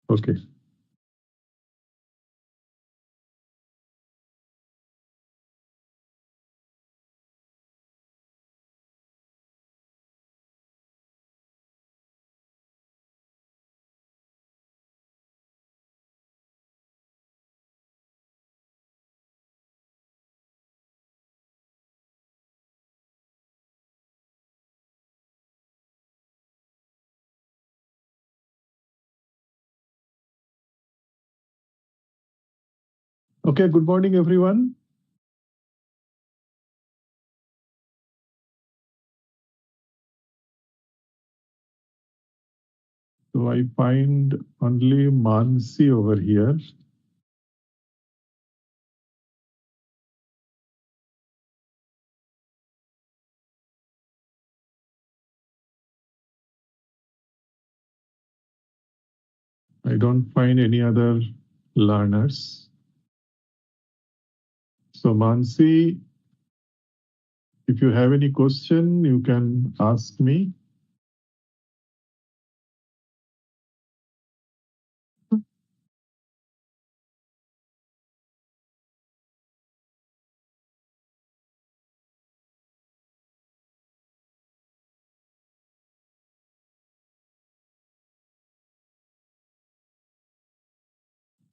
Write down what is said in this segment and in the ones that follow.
Okay. Okay, good morning, everyone. So I find only Mansi over here. I don't find any other learners. So Mansi, if you have any question, you can ask me.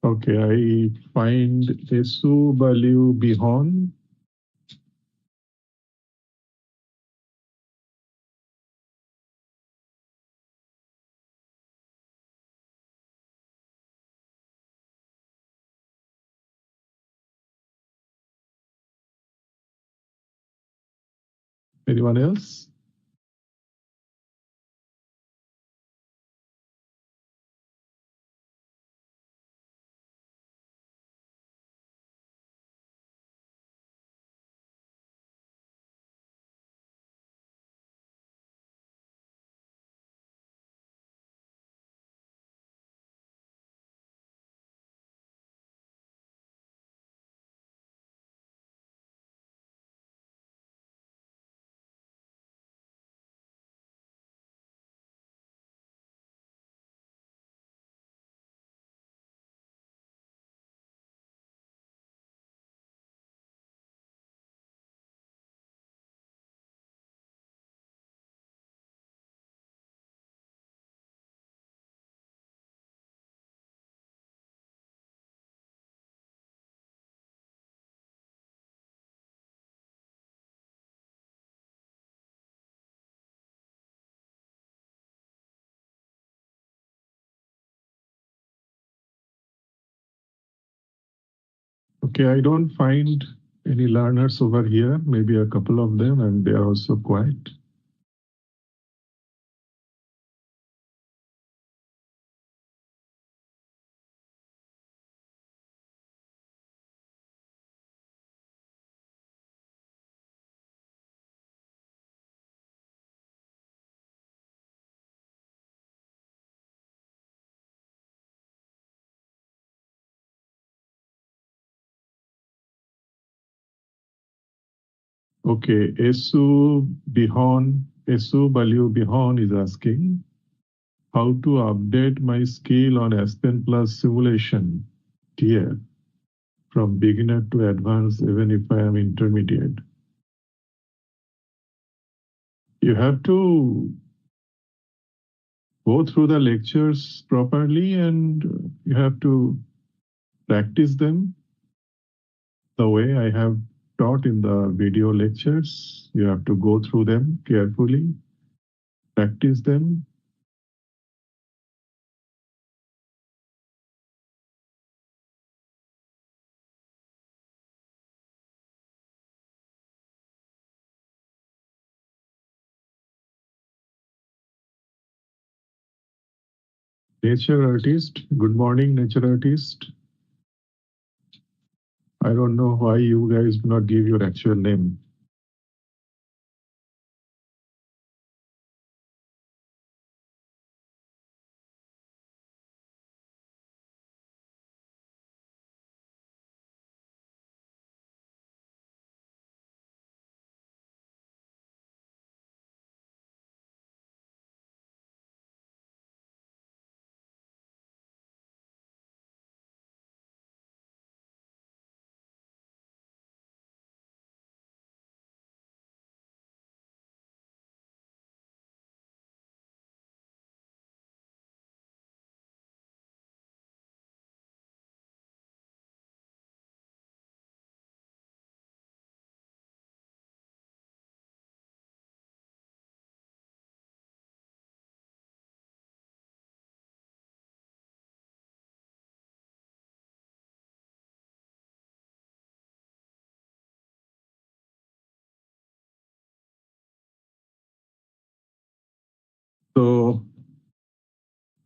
Okay, I find Esu Baliu Bihon. Anyone else? Okay, I don't find any learners over here, maybe a couple of them, and they are also quiet. Okay, Esu Baliu Bihon is asking how to update my skill on Aspen Plus simulation tier from beginner to advanced, even if I am intermediate. You have to go through the lectures properly and you have to practice them the way I have taught in the video lectures. You have to go through them carefully, practice them. Nature artist, good morning, nature artist. I don't know why you guys do not give your actual name.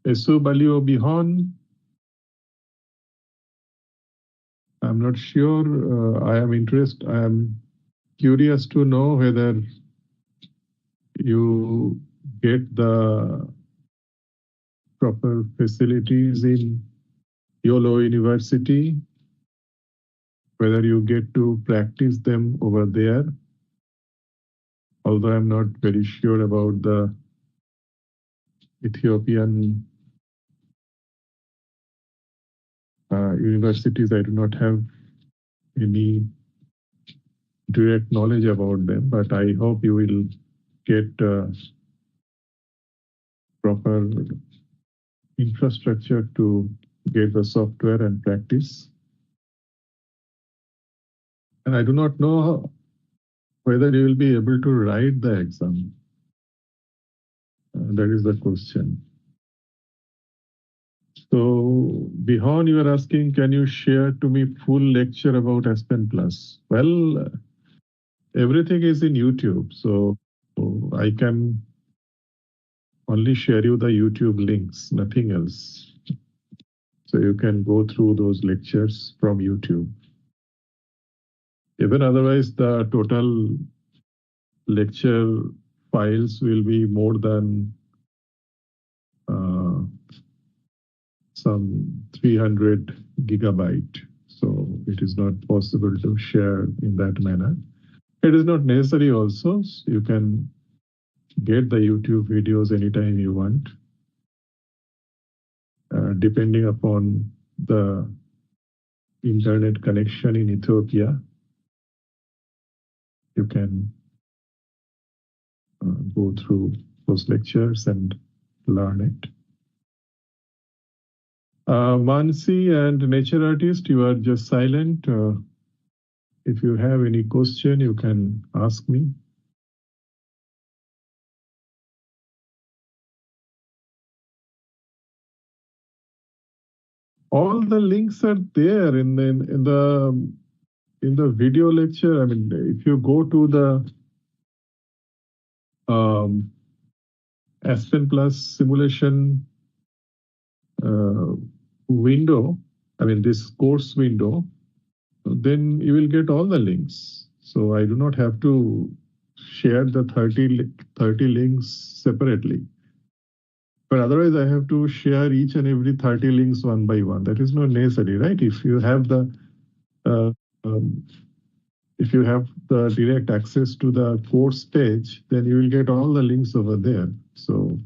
Esu Balio Bihon, I'm not sure. I am curious to know whether you get the proper facilities in YOLO University, whether you get to practice them over there. Although I'm not very sure about the Ethiopian universities, I do not have any direct knowledge about them, but I hope you will get proper infrastructure to get the software and practice. And I do not know whether you will be able to write the exam. That is the question. So, Bihan, you are asking, can you share to me full lecture about Aspen Plus? Well, everything is in YouTube, so I can only share you the YouTube links, nothing else. So you can go through those lectures from YouTube. Even otherwise, the total lecture files will be more than some 300 gigabyte. So it is not possible to share in that manner. It is not necessary also. You can get the YouTube videos anytime you want, depending upon the internet connection in Ethiopia. You can go through those lectures and learn it. Mansi and Nature Artist, you are just silent. If you have any question, you can ask me. All the links are there in the video lecture. I mean, if you go to the Aspen Plus simulation window, I mean this course window, then you will get all the links. So I do not have to share the 30 links separately. But otherwise, I have to share each and every 30 links one by one. That is not necessary, right? If you have the direct access to the course page, then you will get all the links over there. So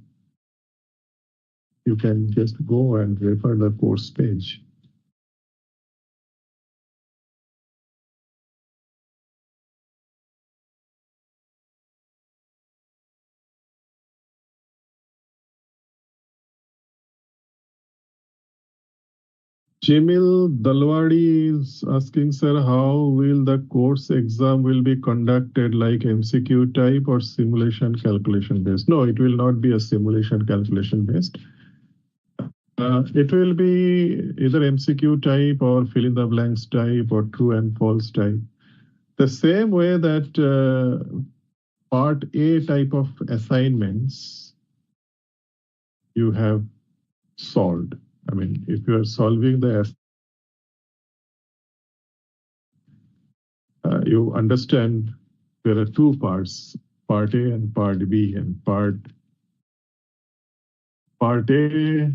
you can just go and refer the course page. Jamil Dalwadi is asking, sir, how will the course exam will be conducted, like MCQ type or simulation calculation based? No, it will not be a simulation calculation based. It will be either MCQ type or fill in the blanks type or true and false type. The same way that part A type of assignments you have solved. I mean, if you are solving the you understand there are two parts, part A and part B, and part A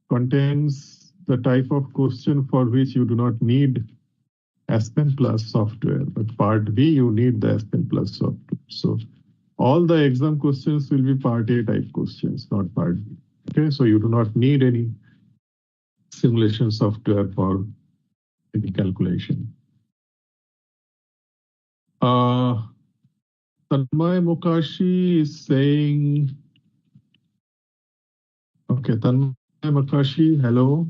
contains the type of question for which you do not need Aspen Plus software, but part B you need the Aspen Plus software. So all the exam questions will be part A type questions, not part B. Okay, so you do not need any simulation software for any calculation. Tanmay Mukashi is saying, okay, Tanmay Mukashi, hello.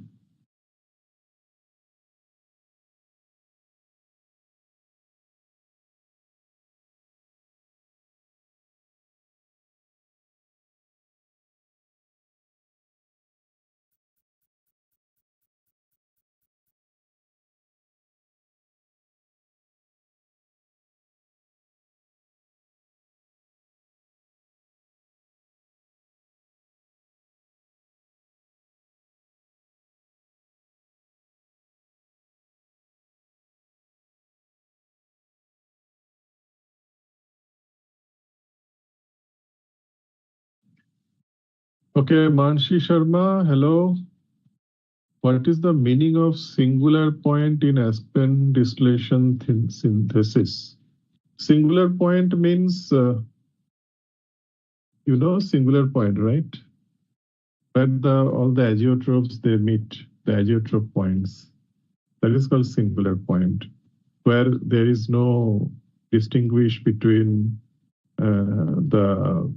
Okay, Manshi Sharma, hello. What is the meaning of singular point in Aspen distillation synthesis? Singular point means, you know, singular point, right? Where all the azeotrophs, they meet, the azeotrope points. That is called singular point, where there is no distinguish between the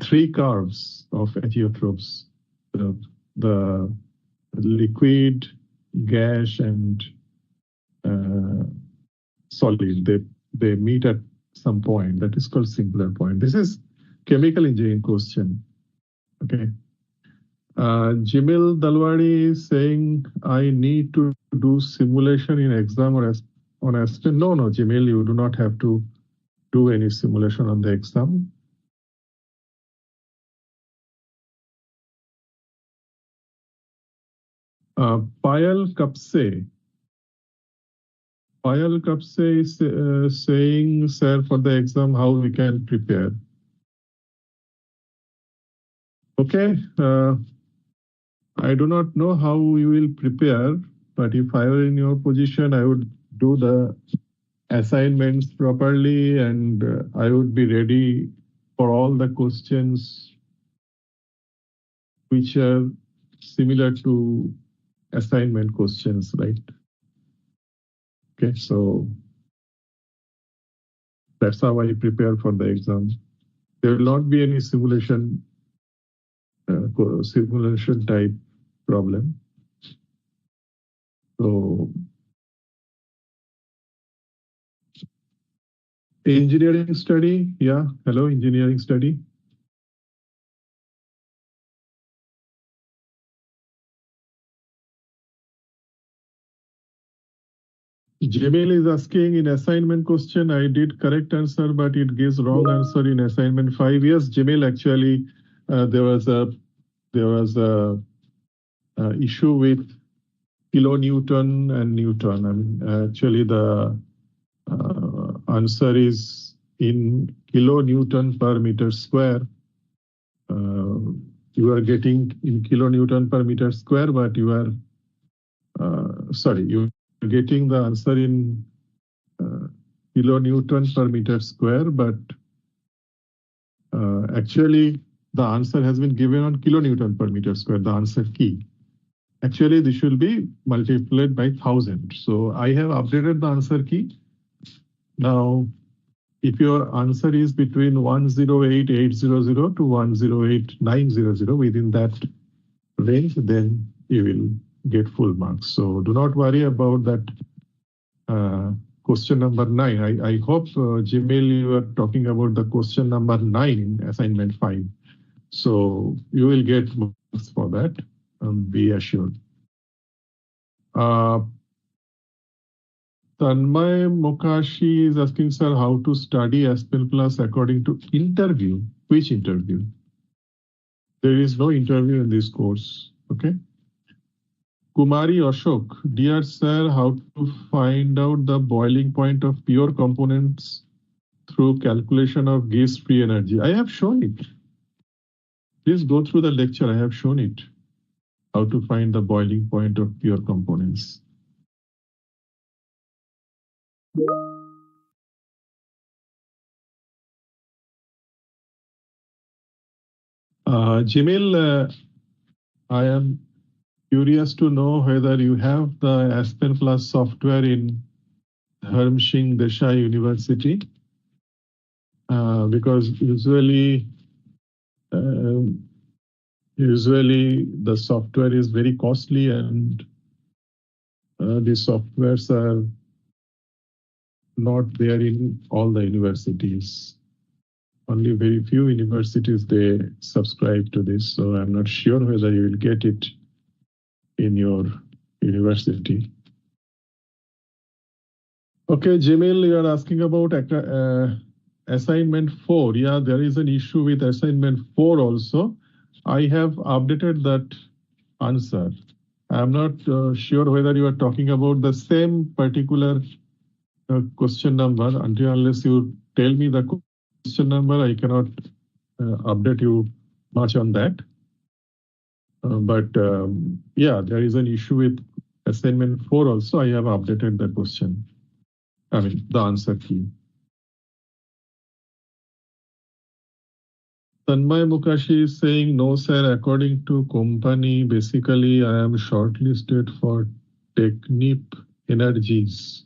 three curves of azeotrophs, the liquid, gas, and solid. They meet at some point. That is called singular point. This is chemical engineering question. Okay. Jimil Dalwadi is saying, I need to do simulation in exam or on Aspen. No, Jimil, you do not have to do any simulation on the exam. Payal Kapse is saying, sir, for the exam, how we can prepare. Okay. I do not know how you will prepare, but if I were in your position, I would do the assignments properly and I would be ready for all the questions which are similar to assignment questions, right? Okay, so that's how I prepare for the exam. There will not be any simulation type problem. So engineering study, yeah, hello, engineering study. Jamil is asking in assignment question, I did correct answer, but it gives wrong answer in assignment 5. Yes, Jamil, actually, there was a issue with kilonewton and Newton. I mean, actually, the answer is in kilonewton per meter square. You are getting in kilonewton per meter square, but you are you are getting the answer in kilonewton per meter square, but actually the answer has been given on kilonewton per meter square, the answer key. Actually, this should be multiplied by 1000. So I have updated the answer key. Now, if your answer is between 108800 to 108900 within that range, then you will get full marks. So do not worry about that question number 9. I hope, Jamil, you are talking about the question number 9 in assignment 5. So you will get marks for that, be assured. Tanmay Mokashi is asking, sir, how to study Aspen Plus according to interview. Which interview? There is no interview in this course. Okay. Kumari Ashok, dear sir, how to find out the boiling point of pure components through calculation of Gibbs free energy? I have shown it. Please go through the lecture. I have shown it. How to find the boiling point of pure components. Jamil, I am curious to know whether you have the Aspen Plus software in Dharmsingh Desai University, because usually the software is very costly and the softwares are not there in all the universities. Only very few universities, they subscribe to this. So I'm not sure whether you will get it in your university. Okay, Jamil, you are asking about assignment 4. Yeah, there is an issue with assignment 4 also. I have updated that answer. I'm not sure whether you are talking about the same particular question number. Until unless you tell me the question number, I cannot update you much on that. But yeah, there is an issue with assignment 4 also. I have updated the question. I mean, the answer key. Tanmay Mukashi is saying, no, sir, according to company, basically, I am shortlisted for Technip Energies.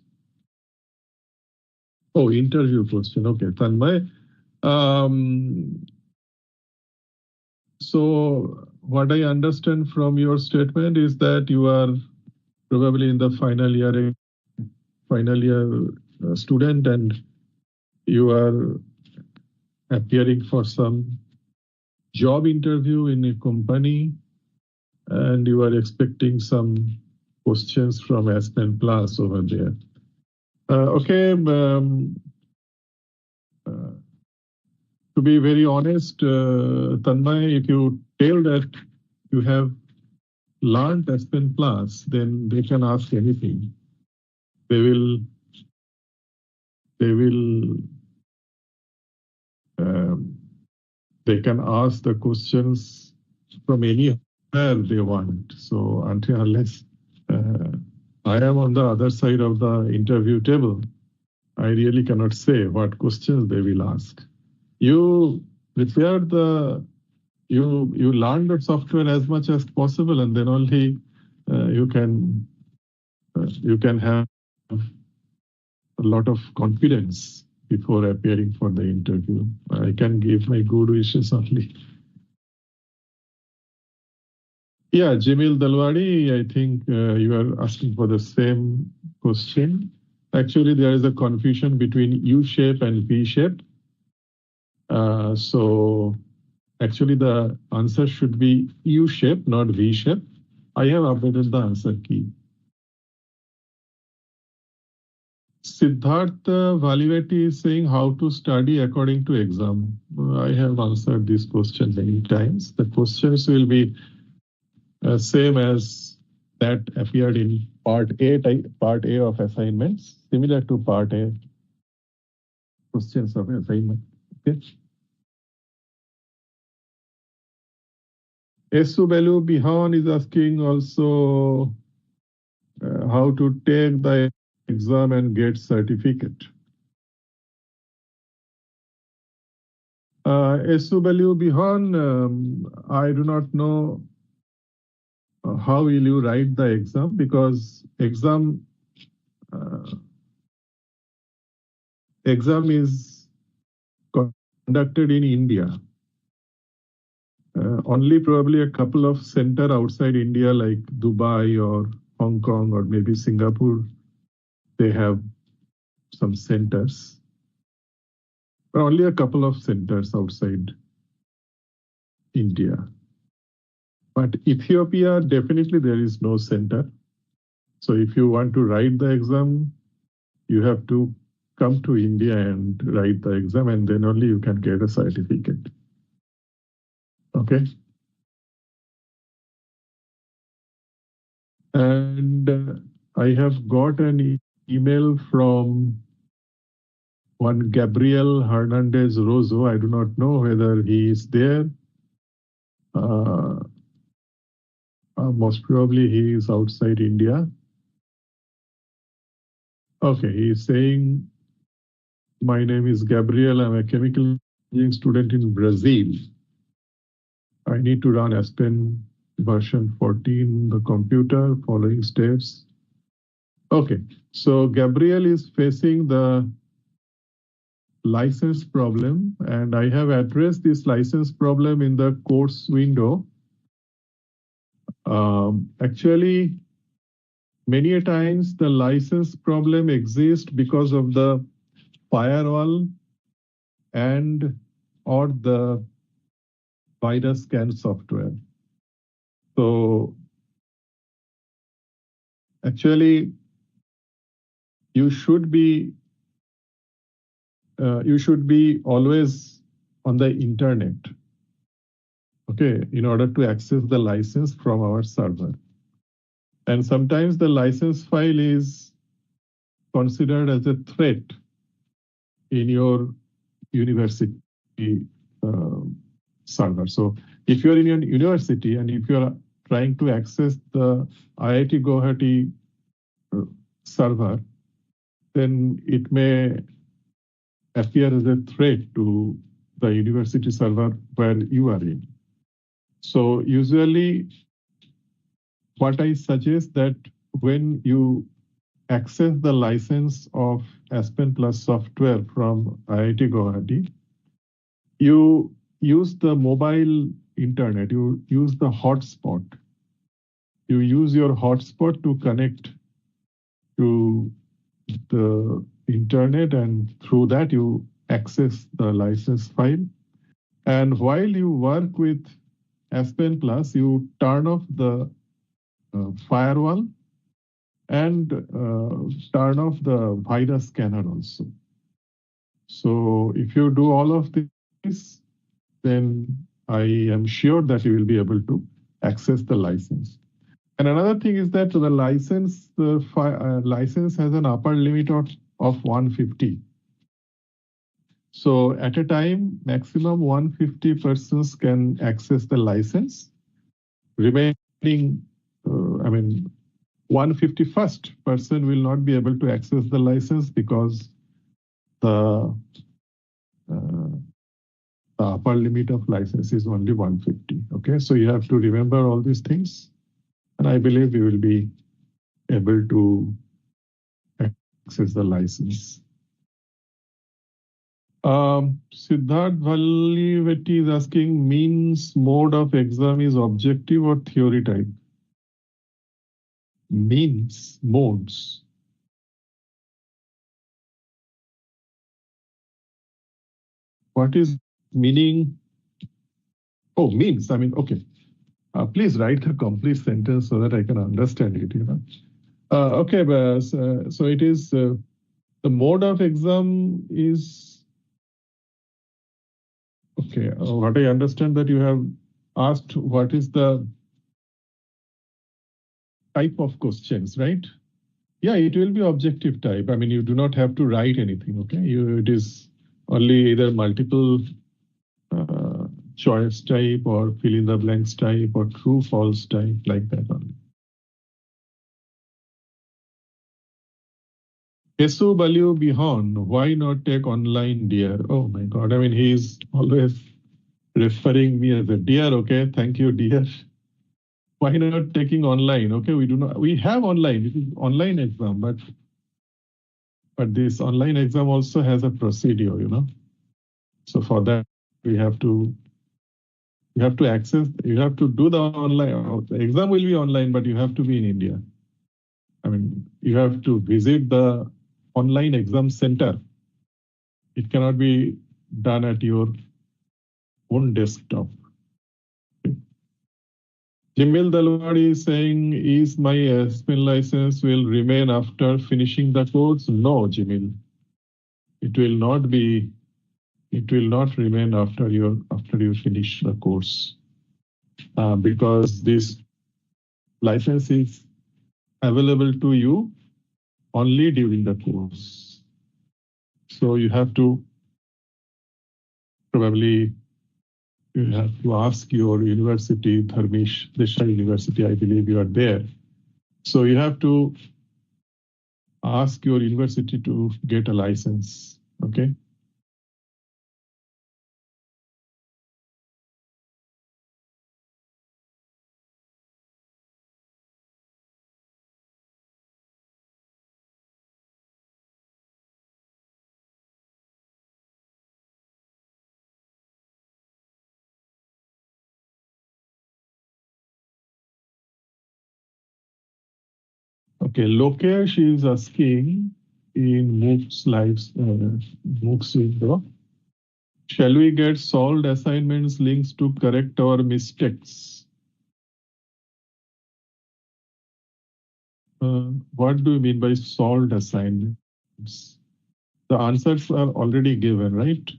Oh, interview question. Okay, Tanmay. So what I understand from your statement is that you are probably in the final year student, and you are appearing for some job interview in a company, and you are expecting some questions from Aspen Plus over there. Okay. To be very honest, Tanmay, if you tell that you have learned Aspen Plus, then they can ask anything. They will they can ask the questions from anywhere they want. So until unless I am on the other side of the interview table, I really cannot say what questions they will ask. You prepare you learn the software as much as possible, and then only you can have a lot of confidence before appearing for the interview. I can give my good wishes only. Yeah, Jamil Dalwadi, I think you are asking for the same question. Actually, there is a confusion between U shape and V shape. So actually, the answer should be U shape, not V shape. I have updated the answer key. Siddharth Valiveti is saying how to study according to exam. I have answered this question many times. The questions will be same as that appeared in part A of assignments, similar to part A questions of assignment. Okay. Esubelu Bihan is asking also how to take the exam and get certificate. Esubelu Bihan, I do not know how will you write the exam, because exam is conducted in India. Only probably a couple of center outside India, like Dubai or Hong Kong or maybe Singapore, they have some centers. But only a couple of centers outside India. But Ethiopia, definitely there is no center. So if you want to write the exam, you have to come to India and write the exam, and then only you can get a certificate. Okay. And I have got an email from one Gabriel Hernandez Rozo. I do not know whether he is there. Most probably he is outside India. Okay, he is saying, my name is Gabriel. I'm a chemical engineering student in Brazil. I need to run Aspen version 14, the computer, following steps. Okay, so Gabriel is facing the license problem, and I have addressed this license problem in the course window. Actually, many a times the license problem exists because of the firewall and or the virus scan software. So actually, you should be always on the internet, okay, in order to access the license from our server. And sometimes the license file is considered as a threat in your university server. So if you're in your university and if you're trying to access the IIT Guwahati server, then it may appear as a threat to the university server where you are in. So usually what I suggest that when you access the license of Aspen Plus software from IIT Guwahati, you use the mobile internet, you use the hotspot. You use your hotspot to connect to the internet, and through that you access the license file. And while you work with Aspen Plus, you turn off the firewall and turn off the virus scanner also. So if you do all of this, then I am sure that you will be able to access the license. And another thing is that the license has an upper limit of 150. So at a time, maximum 150 persons can access the license. Remaining, 151st person will not be able to access the license because the upper limit of license is only 150. Okay, so you have to remember all these things, and I believe you will be able to access the license. Siddharth Valiveti is asking, means mode of exam is objective or theory type? Means, modes. What is meaning? Oh, means, okay. Please write the complete sentence so that I can understand it, Okay, but, so it is, the mode of exam is, okay, what I understand that you have asked what is the type of questions, right? Yeah, it will be objective type. You do not have to write anything, okay? It is only either multiple choice type or fill in the blanks type or true false type, like that only. Esu Baliu Bihon, why not take online, dear? Oh my God, he is always referring me as a dear, okay? Thank you, dear. Why not taking online? Okay, we have online, it is online exam, but this online exam also has a procedure, So for that, you have to access, you have to do the online, the exam will be online, but you have to be in India. You have to visit the online exam center. It cannot be done at your own desktop. Jamil Dalwadi is saying, is my Aspen license will remain after finishing the course? No, Jamil. It will not remain after you finish the course, because this license is available to you only during the course. So you have to ask your university, Dharmesh Desai University, I believe you are there. So you have to ask your university to get a license, okay? Okay, Lokesh is asking in MOOC's lives, MOOC's window, shall we get solved assignments links to correct our mistakes? What do you mean by solved assignments? The answers are already given, right?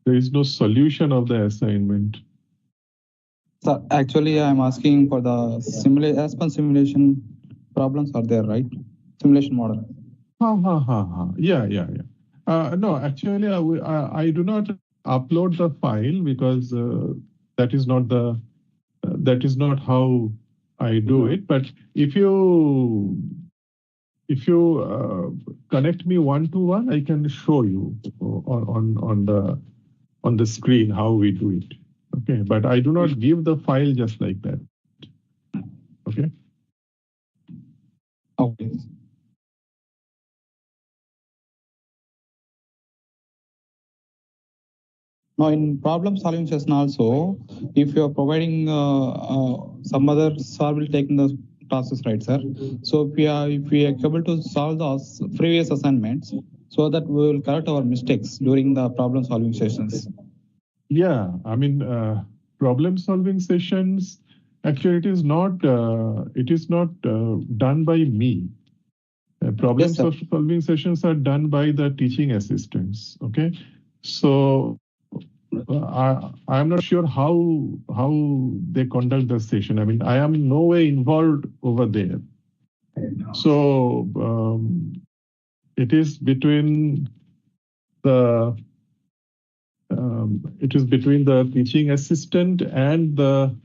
There is no solution of the assignment. So actually, I'm asking for the Aspen simulation problems are there, right? Simulation model. Yeah. No, actually, I do not upload the file because that is not how I do it. But if you connect me one-to-one, I can show you on the screen how we do it. Okay, but I do not give the file just like that. Okay. Okay. Now, in problem solving session also, if you are providing some other sir will take the tasks, right, sir? So if we are able to solve the previous assignments, so that we will correct our mistakes during the problem solving sessions. Yeah, I mean, problem solving sessions. Actually, it is not done by me. Problem solving sessions are done by the teaching assistants. Okay, so I am not sure how they conduct the session. I mean, I am in no way involved over there. So it is between the teaching assistant and the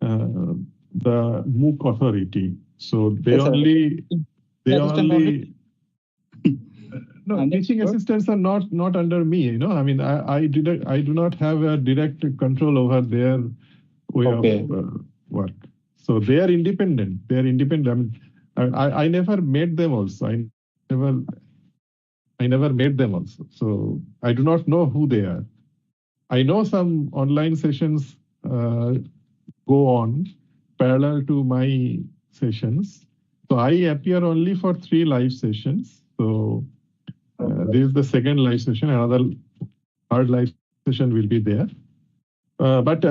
MOOC authority. So they only. No, teaching assistants are not under me. You know, I mean, I do not have a direct control over their way of work. So they are independent. I mean, I never met them also. I never met them also. So I do not know who they are. I know some online sessions go on parallel to my sessions. So I appear only for 3 live sessions. So this is the second live session. Another third live session will be there. But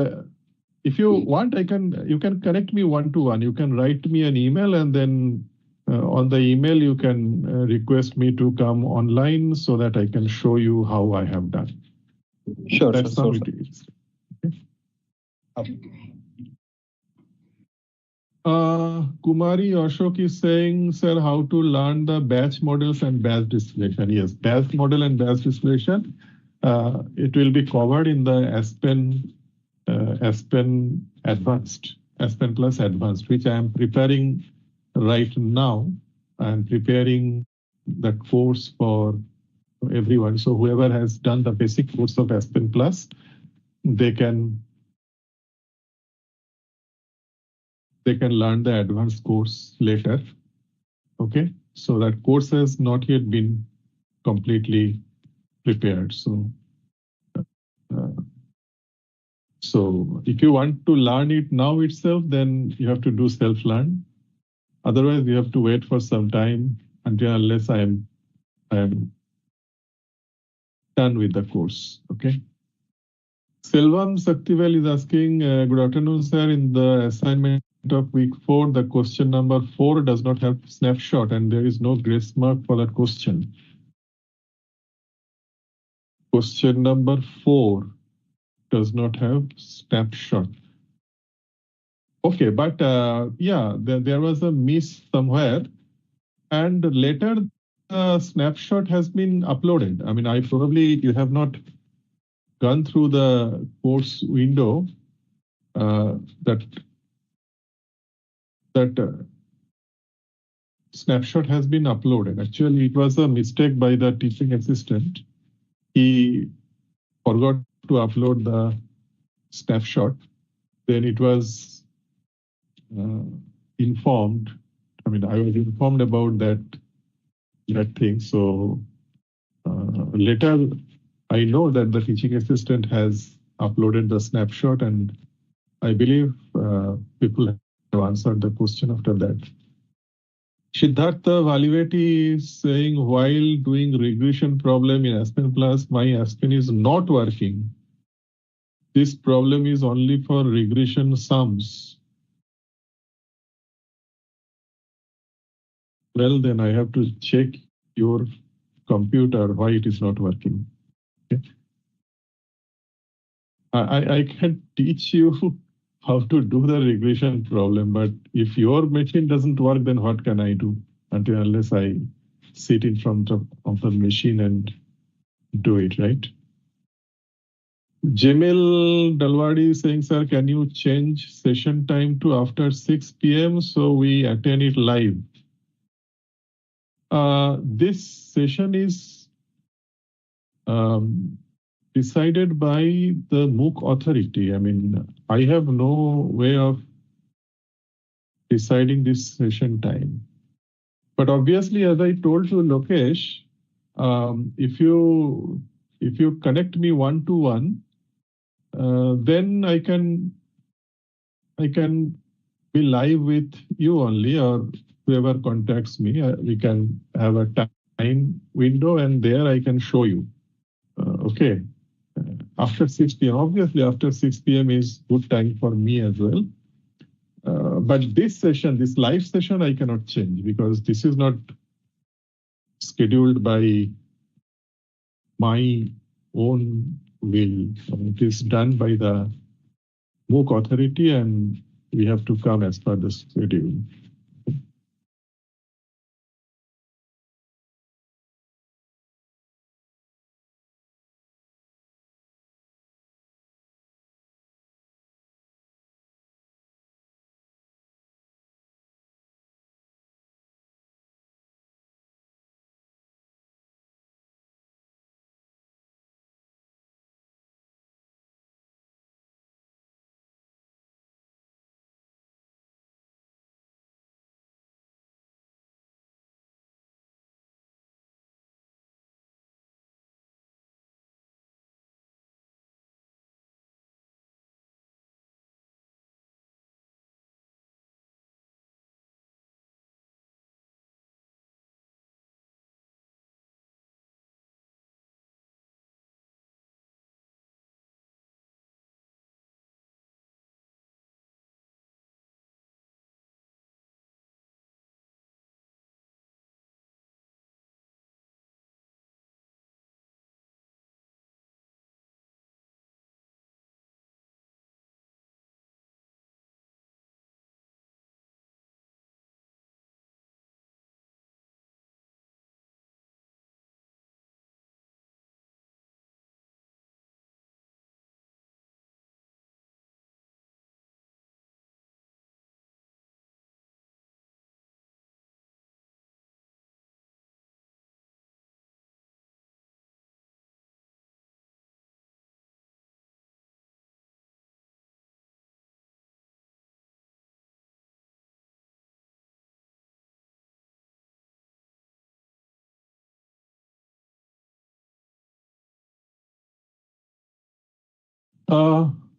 if you want, you can connect me one-to-one. You can write me an email, and then on the email you can request me to come online so that I can show you how I have done. Sure. That's how it is. Okay. Kumari Ashok is saying, sir, how to learn the batch models and batch distillation. Yes, batch model and batch distillation. It will be covered in the Aspen Advanced, Aspen Plus Advanced, which I am preparing right now. I am preparing the course for everyone. So whoever has done the basic course of Aspen Plus, they can learn the advanced course later. Okay, so that course has not yet been completely prepared. So if you want to learn it now itself, then you have to do self-learn. Otherwise, you have to wait for some time unless I am done with the course. Okay. Selvam Saktivel is asking, good afternoon, sir. In the assignment of week 4, the question number 4 does not have snapshot and there is no grace mark for that question. Question number 4 does not have snapshot. Okay, but yeah, there was a miss somewhere, and later the snapshot has been uploaded. I mean, you have not gone through the course window that snapshot has been uploaded. Actually, it was a mistake by the teaching assistant. He forgot to upload the snapshot. Then it was informed. I mean, I was informed about that thing. So later, I know that the teaching assistant has uploaded the snapshot, and I believe people have answered the question after that. Siddhartha Valiveti is saying, while doing regression problem in Aspen Plus, my Aspen is not working. This problem is only for regression sums. Well, then I have to check your computer why it is not working. Okay. I can teach you how to do the regression problem, but if your machine doesn't work, then what can I do unless I sit in front of the machine and do it, right? Jamil Dalwadi is saying, sir, can you change session time to after 6 p.m. so we attend it live? This session is decided by the MOOC authority. I mean, I have no way of deciding this session time. But obviously, as I told you, Lokesh, if you connect me one-to-one, then I can be live with you only, or whoever contacts me. We can have a time window, and there I can show you. Okay. After 6 p.m. Obviously, after 6 p.m. is good time for me as well. But this session, this live session, I cannot change because this is not scheduled by my own will. It is done by the MOOC authority, and we have to come as per the schedule.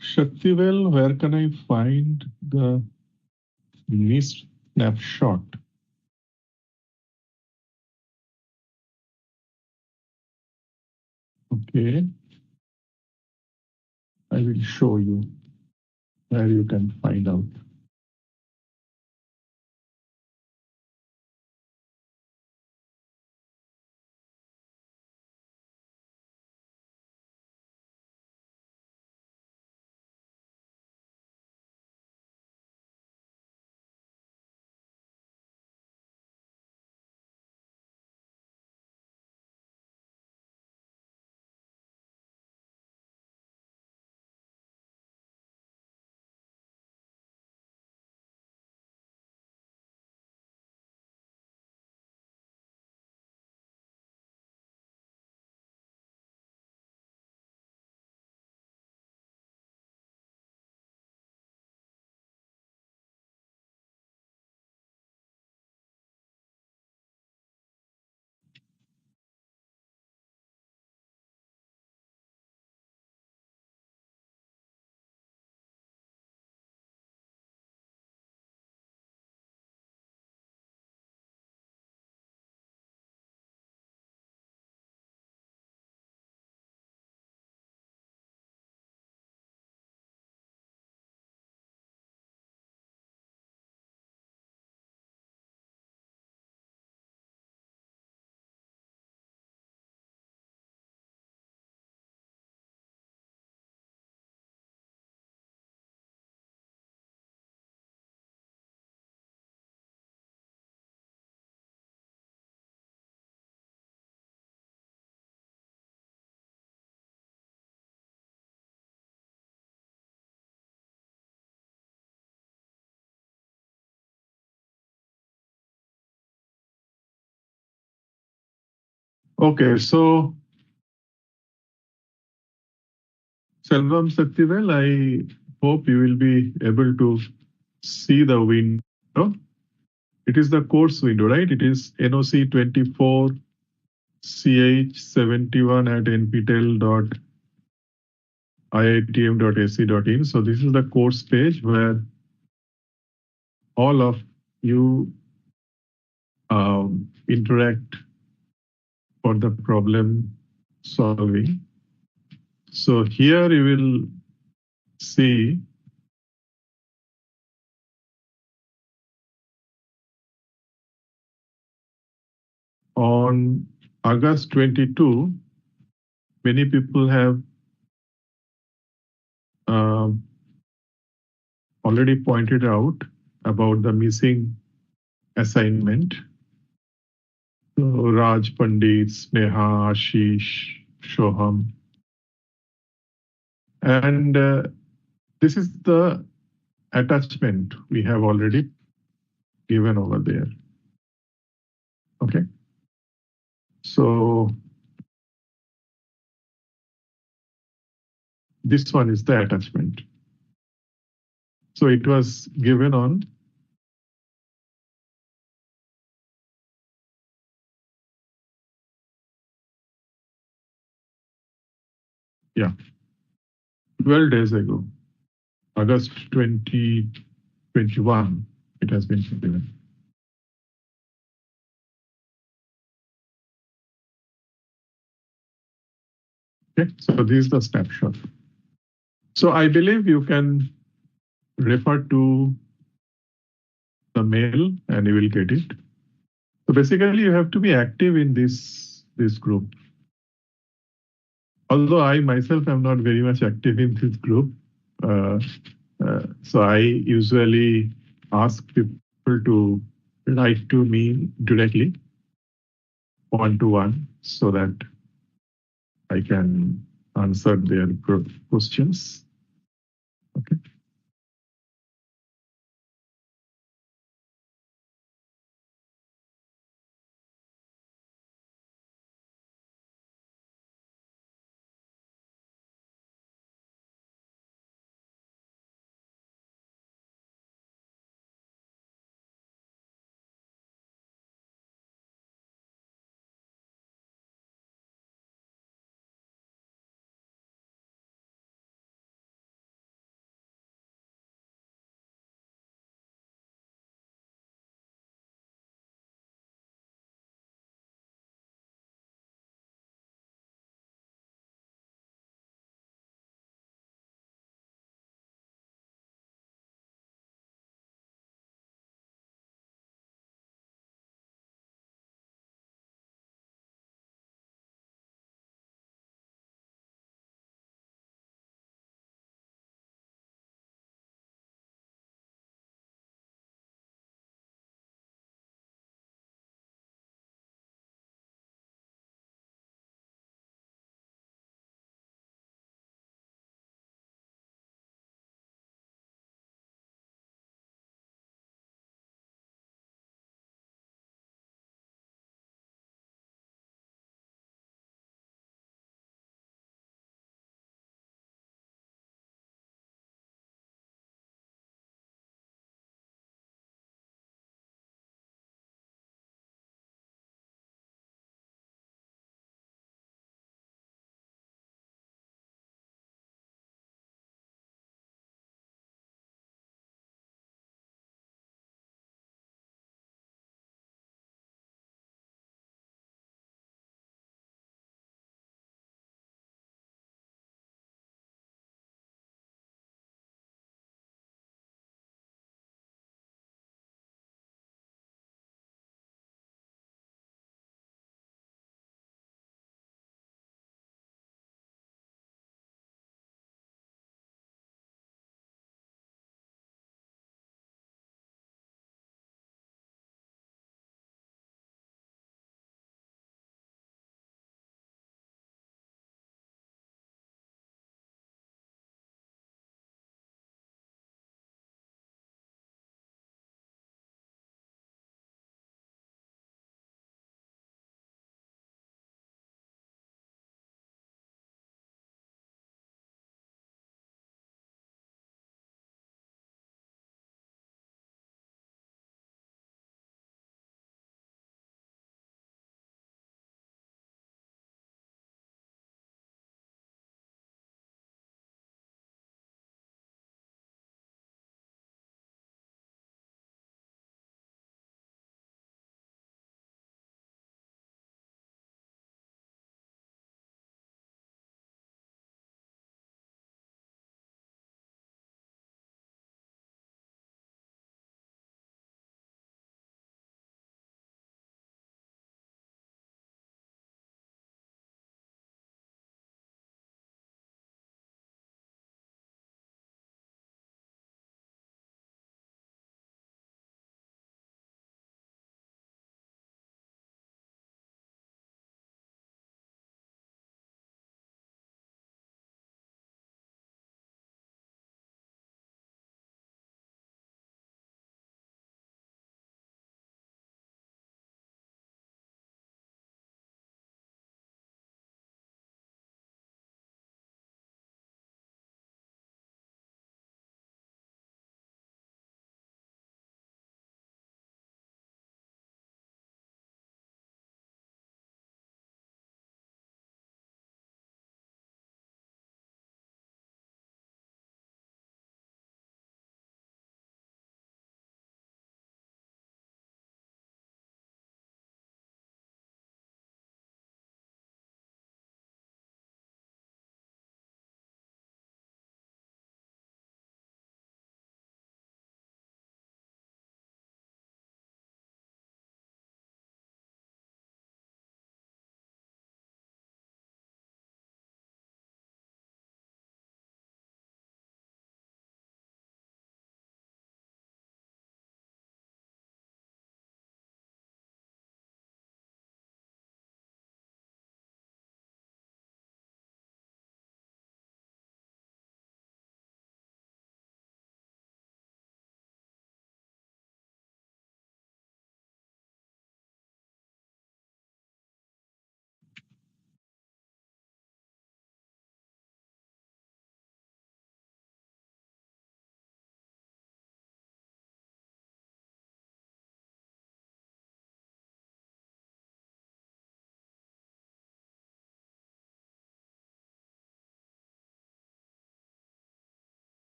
Shaktivel, where can I find the missed snapshot? Okay, I will show you where you can find out. Okay, so Selvam Saktivel, I hope you will be able to see the window. It is the course window, right? It is NOC 24 CH71 at nptel.iitm.ac.in. So this is the course page where all of you interact for the problem solving. So here you will see on August 22, many people have already pointed out about the missing assignment. So Raj Pandit, Sneha, Ashish, Shoham. And this is the attachment we have already given over there. Okay. So this one is the attachment. So it was given on yeah, 12 days ago, August 2021, it has been given. Okay, so this is the snapshot. So I believe you can refer to the mail and you will get it. So basically you have to be active in this group. Although I myself am not very much active in this group. So I usually ask people to write to me directly, one-to-one, so that I can answer their questions. Okay.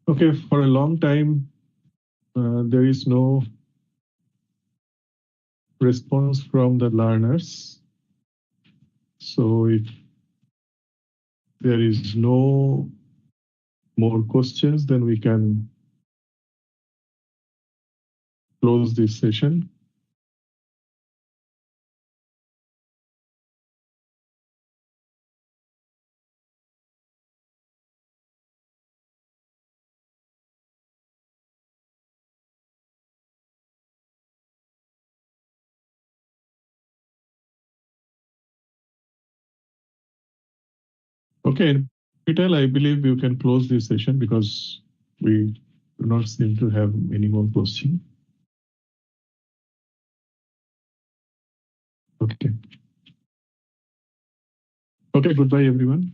Okay, for a long time, there is no response from the learners. So if there is no more questions, then we can close this session. Okay, Peter, I believe you can close this session because we do not seem to have any more questions. Okay. Okay, goodbye, everyone.